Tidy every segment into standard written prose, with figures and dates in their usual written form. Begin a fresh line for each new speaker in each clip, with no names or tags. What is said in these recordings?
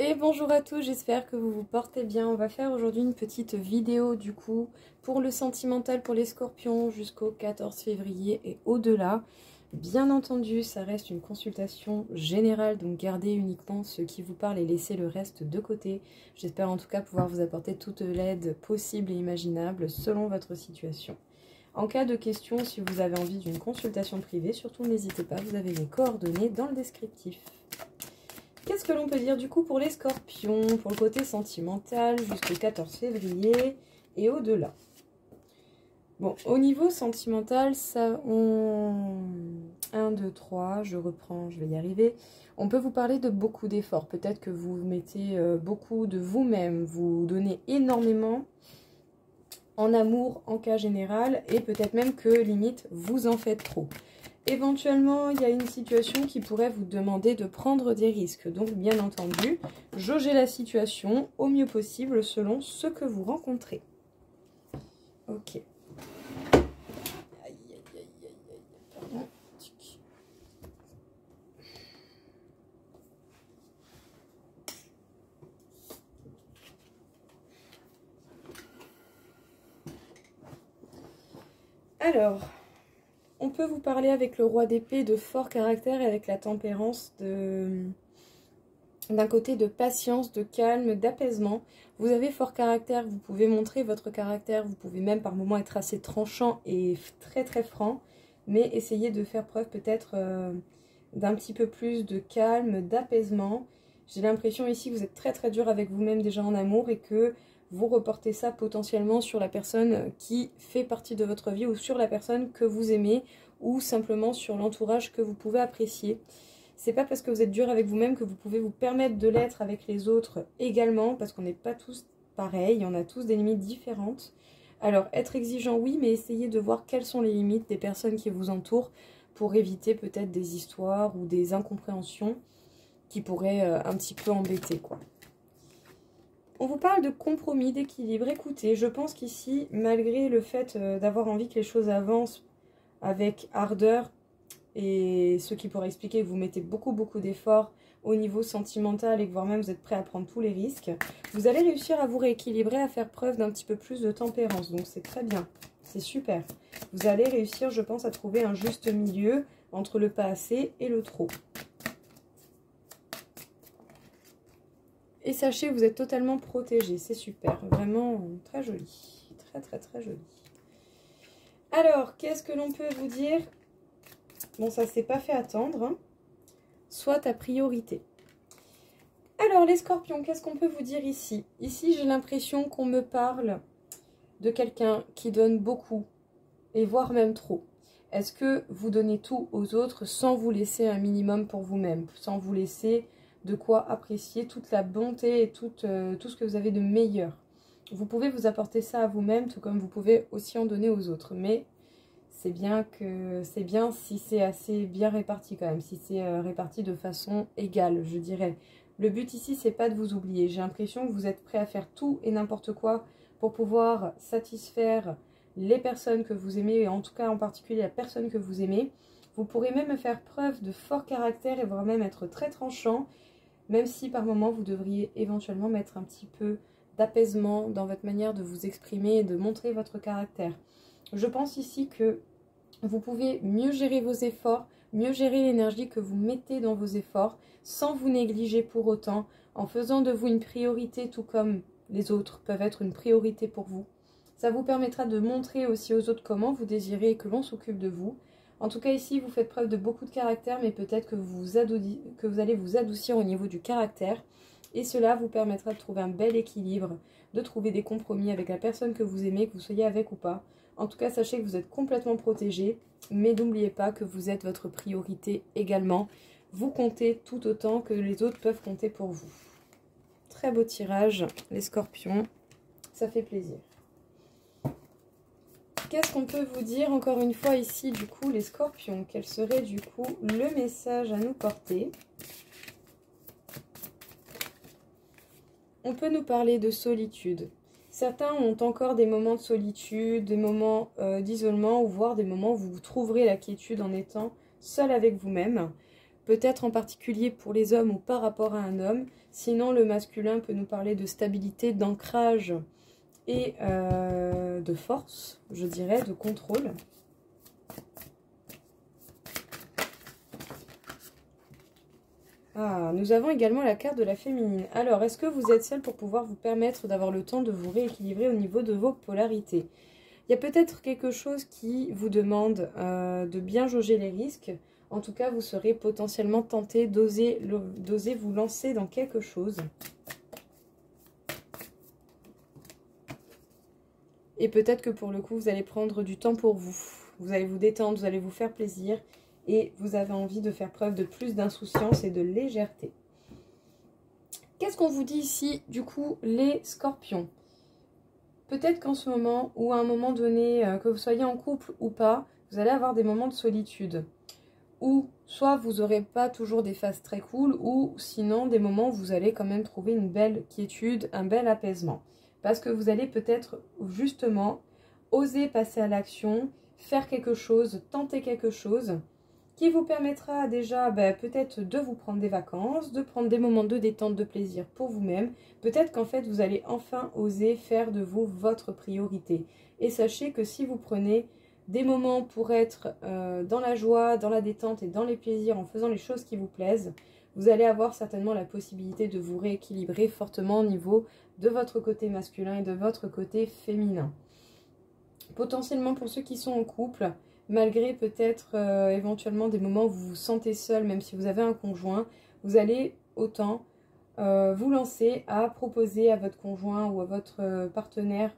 Et bonjour à tous, j'espère que vous vous portez bien. On va faire aujourd'hui une petite vidéo du coup pour le sentimental pour les scorpions jusqu'au 14 février et au-delà. Bien entendu, ça reste une consultation générale, donc gardez uniquement ce qui vous parle et laissez le reste de côté. J'espère en tout cas pouvoir vous apporter toute l'aide possible et imaginable selon votre situation. En cas de question, si vous avez envie d'une consultation privée, surtout n'hésitez pas, vous avez mes coordonnées dans le descriptif. Qu'est-ce que l'on peut dire du coup pour les scorpions, pour le côté sentimental jusqu'au 14 février et au-delà? Bon, au niveau sentimental, ça, 1, 2, 3, je reprends, je vais y arriver. On peut vous parler de beaucoup d'efforts. Peut-être que vous mettez beaucoup de vous-même, vous donnez énormément en amour en cas général et peut-être même que limite vous en faites trop. Éventuellement, il y a une situation qui pourrait vous demander de prendre des risques. Donc, bien entendu, jaugez la situation au mieux possible selon ce que vous rencontrez. Ok. Aïe, aïe, aïe, aïe, aïe, pardon. Alors... on peut vous parler avec le roi d'épée de fort caractère et avec la tempérance d'un côté de patience, de calme, d'apaisement. Vous avez fort caractère, vous pouvez montrer votre caractère, vous pouvez même par moments être assez tranchant et très très franc, mais essayez de faire preuve peut-être d'un petit peu plus de calme, d'apaisement. J'ai l'impression ici que vous êtes très très dur avec vous-même déjà en amour et que vous reportez ça potentiellement sur la personne qui fait partie de votre vie ou sur la personne que vous aimez ou simplement sur l'entourage que vous pouvez apprécier. C'est pas parce que vous êtes dur avec vous-même que vous pouvez vous permettre de l'être avec les autres également, parce qu'on n'est pas tous pareils, on a tous des limites différentes. Alors, être exigeant, oui, mais essayez de voir quelles sont les limites des personnes qui vous entourent pour éviter peut-être des histoires ou des incompréhensions qui pourraient un petit peu embêter, quoi. On vous parle de compromis, d'équilibre. Écoutez, je pense qu'ici, malgré le fait d'avoir envie que les choses avancent avec ardeur, et ce qui pourrait expliquer que vous mettez beaucoup d'efforts au niveau sentimental et que voire même vous êtes prêt à prendre tous les risques, vous allez réussir à vous rééquilibrer, à faire preuve d'un petit peu plus de tempérance. Donc c'est très bien, c'est super. Vous allez réussir, je pense, à trouver un juste milieu entre le pas assez et le trop. Et sachez que vous êtes totalement protégé, c'est super, vraiment très joli, très joli. Alors, qu'est-ce que l'on peut vous dire? Bon, ça s'est pas fait attendre, hein. Soit ta priorité. Alors, les scorpions, qu'est-ce qu'on peut vous dire ici? Ici, j'ai l'impression qu'on me parle de quelqu'un qui donne beaucoup, et voire même trop. Est-ce que vous donnez tout aux autres sans vous laisser un minimum pour vous-même, sans vous laisser de quoi apprécier toute la bonté et tout ce que vous avez de meilleur? Vous pouvez vous apporter ça à vous-même, tout comme vous pouvez aussi en donner aux autres. Mais c'est bien si c'est assez bien réparti quand même, si c'est réparti de façon égale, je dirais. Le but ici, c'est pas de vous oublier. J'ai l'impression que vous êtes prêt à faire tout et n'importe quoi pour pouvoir satisfaire les personnes que vous aimez, et en tout cas en particulier la personne que vous aimez. Vous pourrez même faire preuve de fort caractère et voire même être très tranchant, même si par moment vous devriez éventuellement mettre un petit peu d'apaisement dans votre manière de vous exprimer et de montrer votre caractère. Je pense ici que vous pouvez mieux gérer vos efforts, mieux gérer l'énergie que vous mettez dans vos efforts, sans vous négliger pour autant, en faisant de vous une priorité, tout comme les autres peuvent être une priorité pour vous. Ça vous permettra de montrer aussi aux autres comment vous désirez que l'on s'occupe de vous. En tout cas ici, vous faites preuve de beaucoup de caractère, mais peut-être que vous allez vous adoucir au niveau du caractère. Et cela vous permettra de trouver un bel équilibre, de trouver des compromis avec la personne que vous aimez, que vous soyez avec ou pas. En tout cas, sachez que vous êtes complètement protégé, mais n'oubliez pas que vous êtes votre priorité également. Vous comptez tout autant que les autres peuvent compter pour vous. Très beau tirage, les scorpions. Ça fait plaisir. Qu'est-ce qu'on peut vous dire encore une fois ici, du coup, les scorpions? Quel serait du coup le message à nous porter? On peut nous parler de solitude. Certains ont encore des moments de solitude, des moments d'isolement, ou voire des moments où vous trouverez la quiétude en étant seul avec vous-même. peut-être en particulier pour les hommes ou par rapport à un homme. Sinon, le masculin peut nous parler de stabilité, d'ancrage et de force, je dirais, de contrôle. Ah, nous avons également la carte de la féminine. Alors, est-ce que vous êtes seul pour pouvoir vous permettre d'avoir le temps de vous rééquilibrer au niveau de vos polarités? Il y a peut-être quelque chose qui vous demande de bien jauger les risques. En tout cas, vous serez potentiellement tenté d'oser vous lancer dans quelque chose. Et peut-être que pour le coup, vous allez prendre du temps pour vous. Vous allez vous détendre, vous allez vous faire plaisir. Et vous avez envie de faire preuve de plus d'insouciance et de légèreté. Qu'est-ce qu'on vous dit ici, du coup, les scorpions? Peut-être qu'en ce moment, ou à un moment donné, que vous soyez en couple ou pas, vous allez avoir des moments de solitude. Ou soit vous n'aurez pas toujours des phases très cool, ou sinon des moments où vous allez quand même trouver une belle quiétude, un bel apaisement. Parce que vous allez peut-être justement oser passer à l'action, faire quelque chose, tenter quelque chose, qui vous permettra déjà peut-être de vous prendre des vacances, de prendre des moments de détente, de plaisir pour vous-même. Peut-être qu'en fait, vous allez enfin oser faire de vous votre priorité. Et sachez que si vous prenez des moments pour être dans la joie, dans la détente et dans les plaisirs, en faisant les choses qui vous plaisent, vous allez avoir certainement la possibilité de vous rééquilibrer fortement au niveau de votre côté masculin et de votre côté féminin. Potentiellement pour ceux qui sont en couple, malgré peut-être éventuellement des moments où vous vous sentez seul, même si vous avez un conjoint, vous allez autant vous lancer à proposer à votre conjoint ou à votre partenaire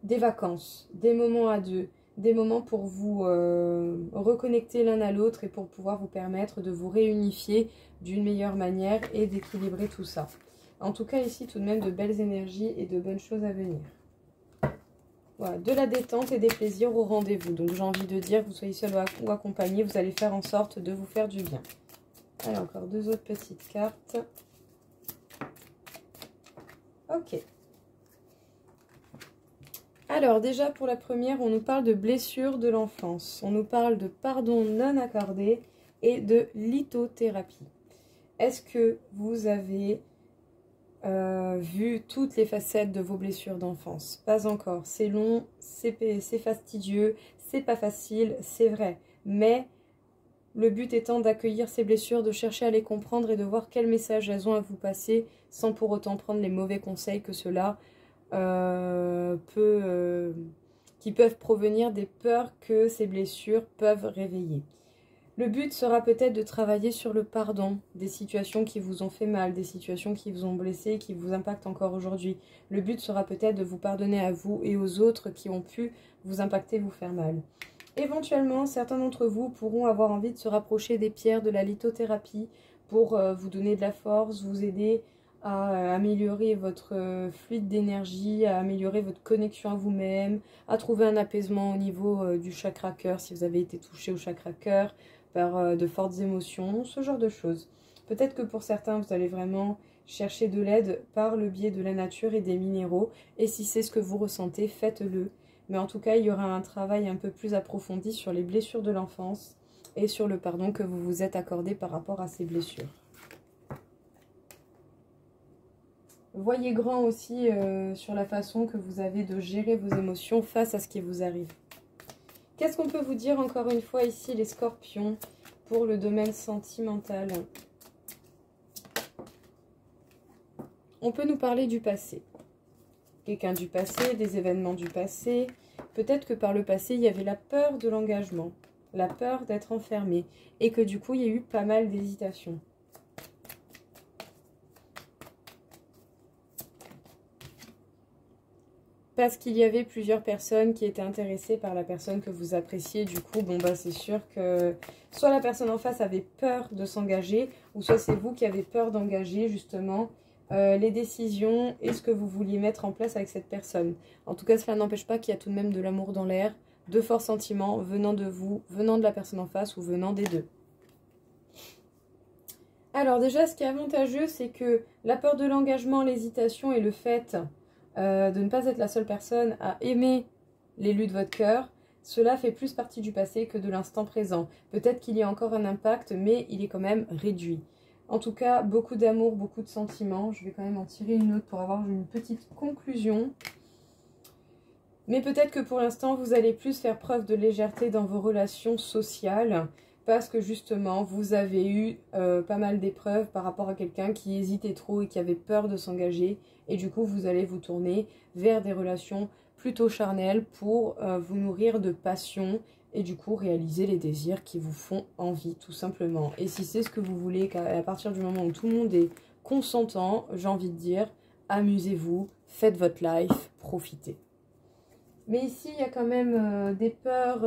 des vacances, des moments à deux, des moments pour vous reconnecter l'un à l'autre et pour pouvoir vous permettre de vous réunifier d'une meilleure manière et d'équilibrer tout ça. En tout cas ici tout de même de belles énergies et de bonnes choses à venir. Voilà, de la détente et des plaisirs au rendez-vous. Donc j'ai envie de dire, que vous soyez seul ou accompagné, vous allez faire en sorte de vous faire du bien. Allez, encore deux autres petites cartes. Ok. Alors déjà pour la première, on nous parle de blessures de l'enfance. On nous parle de pardon non accordé et de lithothérapie. Est-ce que vous avez vu toutes les facettes de vos blessures d'enfance? Pas encore. C'est long, c'est fastidieux, c'est pas facile, c'est vrai. Mais le but étant d'accueillir ces blessures, de chercher à les comprendre et de voir quel message elles ont à vous passer sans pour autant prendre les mauvais conseils que cela qui peuvent provenir des peurs que ces blessures peuvent réveiller. Le but sera peut-être de travailler sur le pardon des situations qui vous ont fait mal, des situations qui vous ont blessé, qui vous impactent encore aujourd'hui. Le but sera peut-être de vous pardonner à vous et aux autres qui ont pu vous impacter, vous faire mal. Éventuellement, certains d'entre vous pourront avoir envie de se rapprocher des pierres de la lithothérapie pour vous donner de la force, vous aider à améliorer votre fluide d'énergie, à améliorer votre connexion à vous-même, à trouver un apaisement au niveau du chakra cœur si vous avez été touché au chakra cœur par de fortes émotions, ce genre de choses. Peut-être que pour certains, vous allez vraiment chercher de l'aide par le biais de la nature et des minéraux. Et si c'est ce que vous ressentez, faites-le. Mais en tout cas, il y aura un travail un peu plus approfondi sur les blessures de l'enfance et sur le pardon que vous vous êtes accordé par rapport à ces blessures. Voyez grand aussi sur la façon que vous avez de gérer vos émotions face à ce qui vous arrive. Qu'est-ce qu'on peut vous dire encore une fois ici les scorpions pour le domaine sentimental? On peut nous parler du passé. Quelqu'un du passé, des événements du passé. Peut-être que par le passé, il y avait la peur de l'engagement, la peur d'être enfermé et que du coup, il y a eu pas mal d'hésitations. Parce qu'il y avait plusieurs personnes qui étaient intéressées par la personne que vous appréciez. Du coup, bon bah c'est sûr que soit la personne en face avait peur de s'engager, ou soit c'est vous qui avez peur d'engager justement les décisions et ce que vous vouliez mettre en place avec cette personne. En tout cas, cela n'empêche pas qu'il y a tout de même de l'amour dans l'air, de forts sentiments venant de vous, venant de la personne en face ou venant des deux. Alors déjà, ce qui est avantageux, c'est que la peur de l'engagement, l'hésitation et le fait de ne pas être la seule personne à aimer l'élu de votre cœur, cela fait plus partie du passé que de l'instant présent. Peut-être qu'il y a encore un impact, mais il est quand même réduit. En tout cas, beaucoup d'amour, beaucoup de sentiments. Je vais quand même en tirer une autre pour avoir une petite conclusion. Mais peut-être que pour l'instant, vous allez plus faire preuve de légèreté dans vos relations sociales parce que justement, vous avez eu pas mal d'épreuves par rapport à quelqu'un qui hésitait trop et qui avait peur de s'engager. Et du coup, vous allez vous tourner vers des relations plutôt charnelles pour vous nourrir de passion et du coup réaliser les désirs qui vous font envie, tout simplement. Et si c'est ce que vous voulez, à partir du moment où tout le monde est consentant, j'ai envie de dire, amusez-vous, faites votre life, profitez. Mais ici, il y a quand même des peurs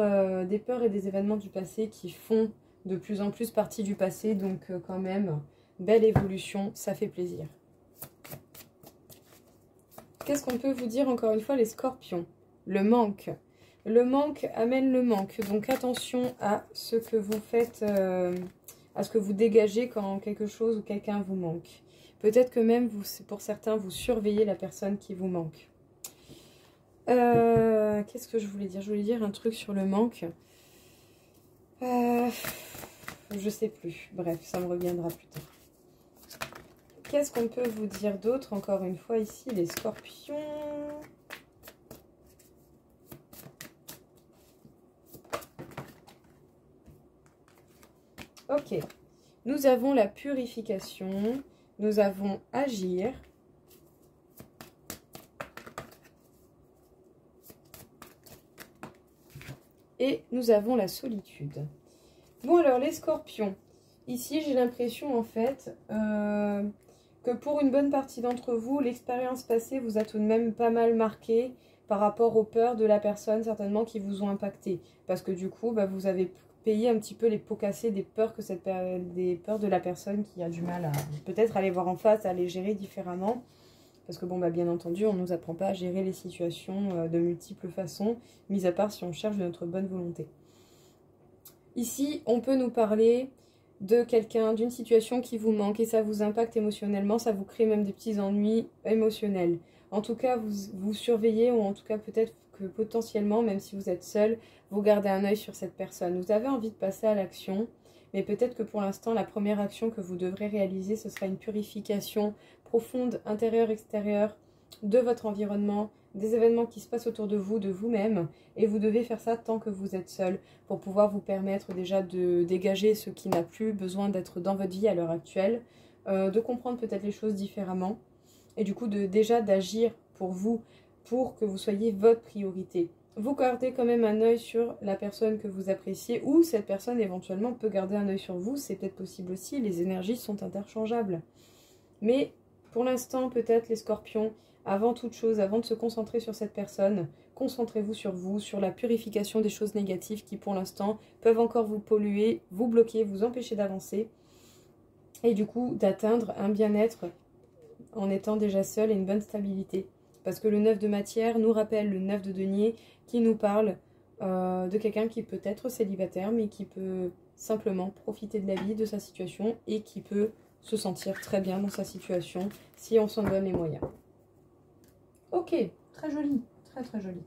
et des événements du passé qui font de plus en plus partie du passé. Donc quand même, belle évolution, ça fait plaisir. Qu'est-ce qu'on peut vous dire encore une fois, les scorpions? Le manque. Le manque amène le manque. Donc attention à ce que vous faites, à ce que vous dégagez quand quelque chose ou quelqu'un vous manque. Peut-être que même, pour certains, vous surveillez la personne qui vous manque. Qu'est-ce que je voulais dire? Je voulais dire un truc sur le manque. Je sais plus. Bref, ça me reviendra plus tard. Qu'est-ce qu'on peut vous dire d'autre? Encore une fois ici, les scorpions. Ok. Nous avons la purification. Nous avons agir. Et nous avons la solitude. Bon alors les scorpions, ici j'ai l'impression en fait que pour une bonne partie d'entre vous, l'expérience passée vous a tout de même pas mal marqué par rapport aux peurs de la personne certainement qui vous ont impacté. Parce que du coup, bah, vous avez payé un petit peu les pots cassés des peurs, des peurs de la personne qui a du mal à peut-être aller voir en face, à les gérer différemment. Parce que bon, bah, bien entendu, on ne nous apprend pas à gérer les situations de multiples façons, mis à part si on cherche de notre bonne volonté. Ici, on peut nous parler de quelqu'un, d'une situation qui vous manque et ça vous impacte émotionnellement, ça vous crée même des petits ennuis émotionnels. En tout cas, vous surveillez, ou en tout cas peut-être que potentiellement, même si vous êtes seul, vous gardez un œil sur cette personne. Vous avez envie de passer à l'action, mais peut-être que pour l'instant, la première action que vous devrez réaliser, ce sera une purification profonde, intérieure-extérieure, de votre environnement, des événements qui se passent autour de vous, de vous-même, et vous devez faire ça tant que vous êtes seul pour pouvoir vous permettre déjà de dégager ce qui n'a plus besoin d'être dans votre vie à l'heure actuelle, de comprendre peut-être les choses différemment, et du coup déjà d'agir pour vous, pour que vous soyez votre priorité. Vous gardez quand même un œil sur la personne que vous appréciez, ou cette personne éventuellement peut garder un œil sur vous, c'est peut-être possible aussi, les énergies sont interchangeables. Mais pour l'instant, peut-être les scorpions, avant toute chose, avant de se concentrer sur cette personne, concentrez-vous sur vous, sur la purification des choses négatives qui pour l'instant peuvent encore vous polluer, vous bloquer, vous empêcher d'avancer. Et du coup d'atteindre un bien-être en étant déjà seul et une bonne stabilité. Parce que le 9 de matière nous rappelle le 9 de denier qui nous parle de quelqu'un qui peut être célibataire mais qui peut simplement profiter de la vie, de sa situation et qui peut se sentir très bien dans sa situation si on s'en donne les moyens. Ok, très joli, très très joli.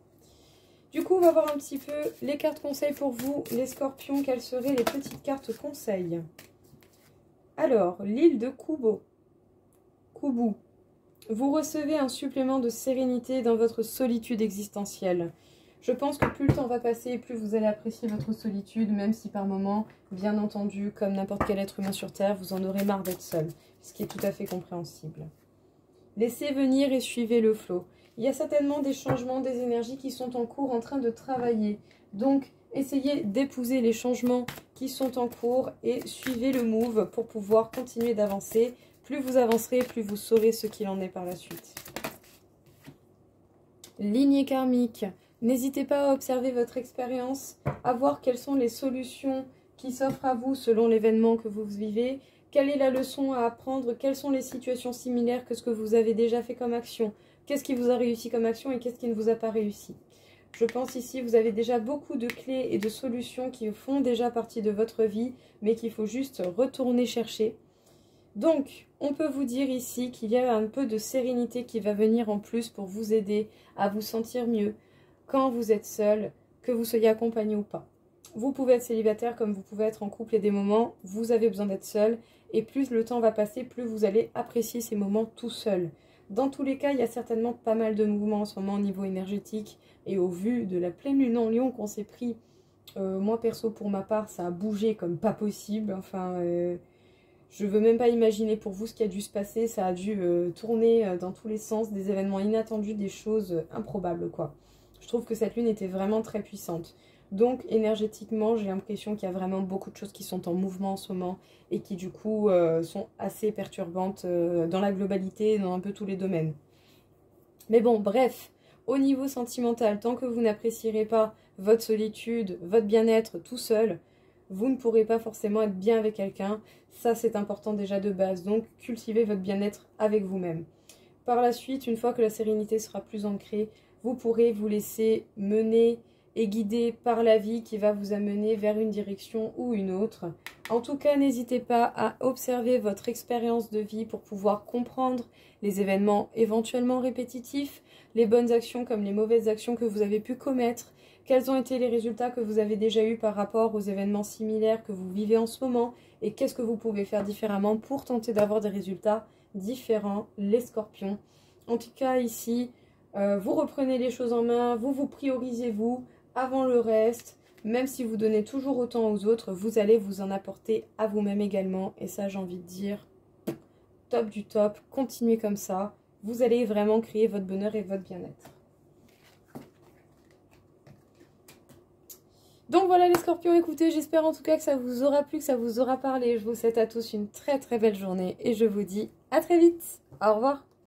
Du coup, on va voir un petit peu les cartes conseils pour vous, les scorpions. Quelles seraient les petites cartes conseils? Alors, l'île de Kubo. Kubu. Vous recevez un supplément de sérénité dans votre solitude existentielle. Je pense que plus le temps va passer, plus vous allez apprécier votre solitude, même si par moments, bien entendu, comme n'importe quel être humain sur Terre, vous en aurez marre d'être seul, ce qui est tout à fait compréhensible. Laissez venir et suivez le flot. Il y a certainement des changements, des énergies qui sont en cours, en train de travailler. Donc, essayez d'épouser les changements qui sont en cours et suivez le move pour pouvoir continuer d'avancer. Plus vous avancerez, plus vous saurez ce qu'il en est par la suite. Lignée karmique. N'hésitez pas à observer votre expérience, à voir quelles sont les solutions qui s'offrent à vous selon l'événement que vous vivez. Quelle est la leçon à apprendre? Quelles sont les situations similaires que ce que vous avez déjà fait comme action? Qu'est-ce qui vous a réussi comme action et qu'est-ce qui ne vous a pas réussi? Je pense ici, vous avez déjà beaucoup de clés et de solutions qui font déjà partie de votre vie, mais qu'il faut juste retourner chercher. Donc, on peut vous dire ici qu'il y a un peu de sérénité qui va venir en plus pour vous aider à vous sentir mieux quand vous êtes seul, que vous soyez accompagné ou pas. Vous pouvez être célibataire comme vous pouvez être en couple, et des moments, vous avez besoin d'être seul. Et plus le temps va passer, plus vous allez apprécier ces moments tout seul. Dans tous les cas, il y a certainement pas mal de mouvements en ce moment au niveau énergétique. Et au vu de la pleine lune en Lion qu'on s'est pris, moi perso pour ma part, ça a bougé comme pas possible. Enfin, je veux même pas imaginer pour vous ce qui a dû se passer. Ça a dû tourner dans tous les sens, des événements inattendus, des choses improbables quoi. Je trouve que cette lune était vraiment très puissante. Donc énergétiquement, j'ai l'impression qu'il y a vraiment beaucoup de choses qui sont en mouvement en ce moment et qui du coup sont assez perturbantes dans la globalité, dans un peu tous les domaines. Mais bon, bref, au niveau sentimental, tant que vous n'apprécierez pas votre solitude, votre bien-être tout seul, vous ne pourrez pas forcément être bien avec quelqu'un. Ça, c'est important déjà de base. Donc, cultivez votre bien-être avec vous-même. Par la suite, une fois que la sérénité sera plus ancrée, vous pourrez vous laisser mener et guider par la vie qui va vous amener vers une direction ou une autre. En tout cas, n'hésitez pas à observer votre expérience de vie pour pouvoir comprendre les événements éventuellement répétitifs, les bonnes actions comme les mauvaises actions que vous avez pu commettre, quels ont été les résultats que vous avez déjà eus par rapport aux événements similaires que vous vivez en ce moment et qu'est-ce que vous pouvez faire différemment pour tenter d'avoir des résultats différents, les scorpions. En tout cas, ici, vous reprenez les choses en main, vous priorisez vous avant le reste. Même si vous donnez toujours autant aux autres, vous allez vous en apporter à vous-même également. Et ça, j'ai envie de dire, top du top, continuez comme ça. Vous allez vraiment créer votre bonheur et votre bien-être. Donc voilà les scorpions, écoutez, j'espère en tout cas que ça vous aura plu, que ça vous aura parlé. Je vous souhaite à tous une très très belle journée et je vous dis à très vite. Au revoir.